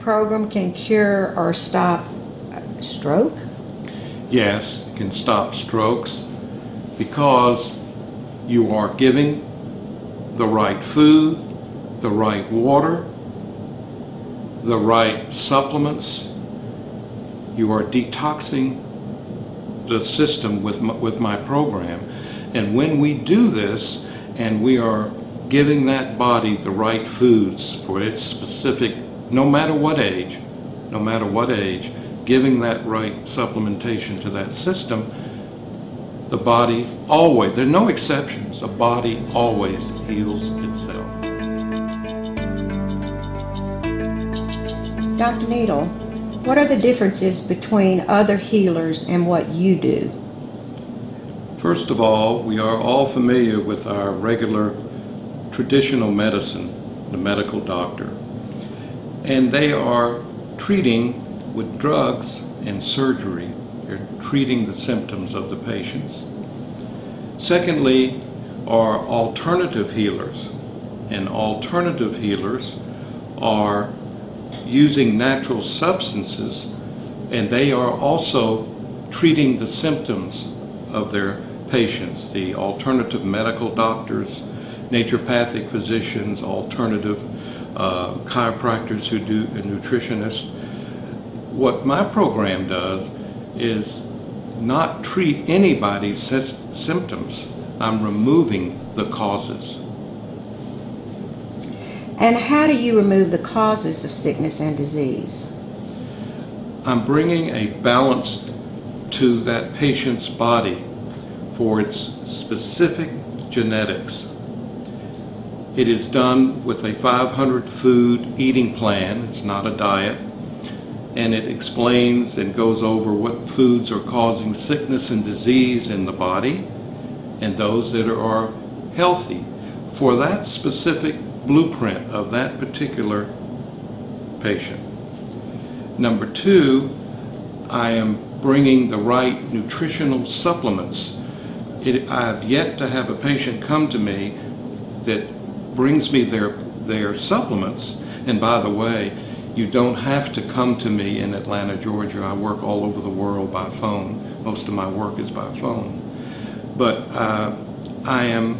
program can cure or stop stroke? Yes, it can stop strokes because you are giving the right food, the right water, the right supplements. You are detoxing the system with my program. And when we do this and we are giving that body the right foods for its specific, no matter what age, giving that right supplementation to that system, the body always, there are no exceptions, the body always heals itself. Dr. Needle, what are the differences between other healers and what you do? First of all, we are all familiar with our regular traditional medicine, the medical doctor, and they are treating with drugs and surgery. They're treating the symptoms of the patients. Secondly, are alternative healers, and alternative healers are using natural substances, and they are also treating the symptoms of their patients. The alternative medical doctors, naturopathic physicians, alternative chiropractors who do, nutritionists. What my program does is not treat anybody's symptoms. I'm removing the causes. And how do you remove the causes of sickness and disease? I'm bringing a balance to that patient's body for its specific genetics. It is done with a 500 food eating plan. It's not a diet. And it explains and goes over what foods are causing sickness and disease in the body and those that are healthy for that specific blueprint of that particular patient. Number two, I am bringing the right nutritional supplements. I have yet to have a patient come to me that brings me their supplements. And by the way, you don't have to come to me in Atlanta, Georgia. I work all over the world by phone. Most of my work is by phone. But I am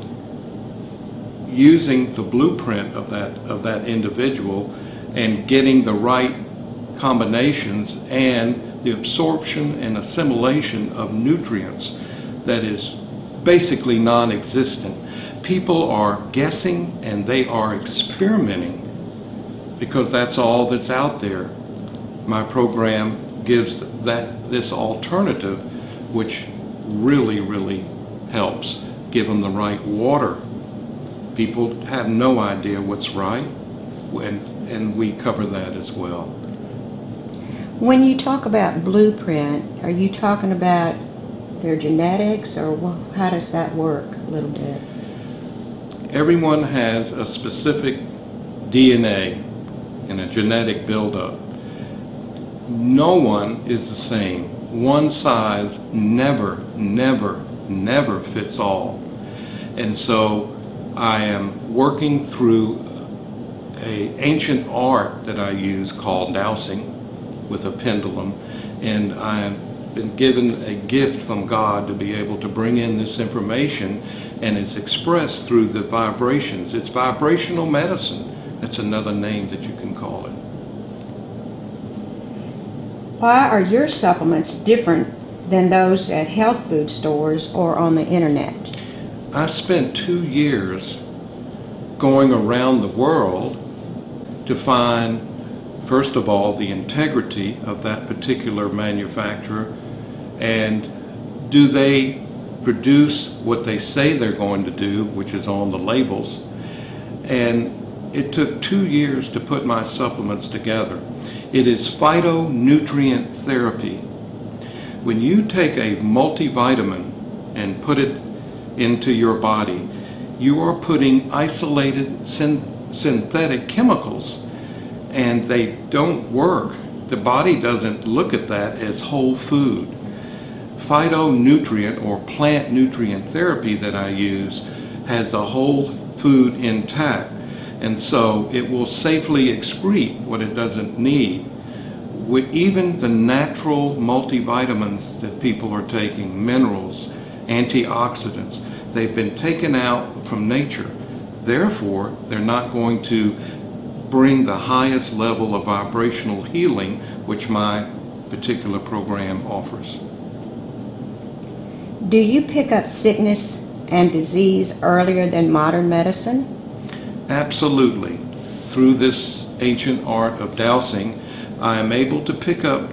using the blueprint of that individual and getting the right combinations and the absorption and assimilation of nutrients that is basically non-existent. People are guessing and they are experimenting because that's all that's out there. My program gives this alternative, which really helps. Give them the right water. People have no idea what's right, and we cover that as well. When you talk about blueprint, are you talking about their genetics, or how does that work a little bit? Everyone has a specific DNA and a genetic buildup. No one is the same. One size never fits all. And so I am working through an ancient art that I use called dowsing with a pendulum, and I have been given a gift from God to be able to bring in this information, and it's expressed through the vibrations. It's vibrational medicine. That's another name that you can call it. Why are your supplements different than those at health food stores or on the internet? I spent 2 years going around the world to find, first of all, the integrity of that particular manufacturer, and do they produce what they say they're going to do, which is on the labels. And it took 2 years to put my supplements together. It is phytonutrient therapy. When you take a multivitamin and put it into your body, you are putting isolated synthetic chemicals, and they don't work. The body doesn't look at that as whole food. Phytonutrient or plant nutrient therapy that I use has the whole food intact. And so it will safely excrete what it doesn't need. Even the natural multivitamins that people are taking, minerals, antioxidants, they've been taken out from nature. Therefore, they're not going to bring the highest level of vibrational healing which my particular program offers. Do you pick up sickness and disease earlier than modern medicine? Absolutely. Through this ancient art of dowsing, I am able to pick up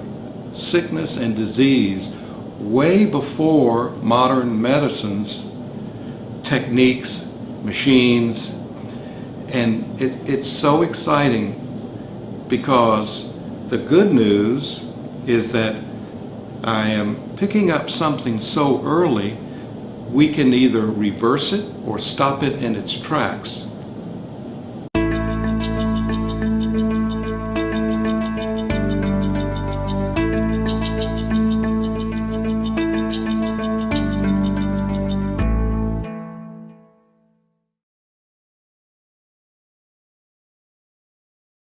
sickness and disease way before modern medicine's techniques, machines, and it's so exciting because the good news is that I am picking up something so early we can either reverse it or stop it in its tracks.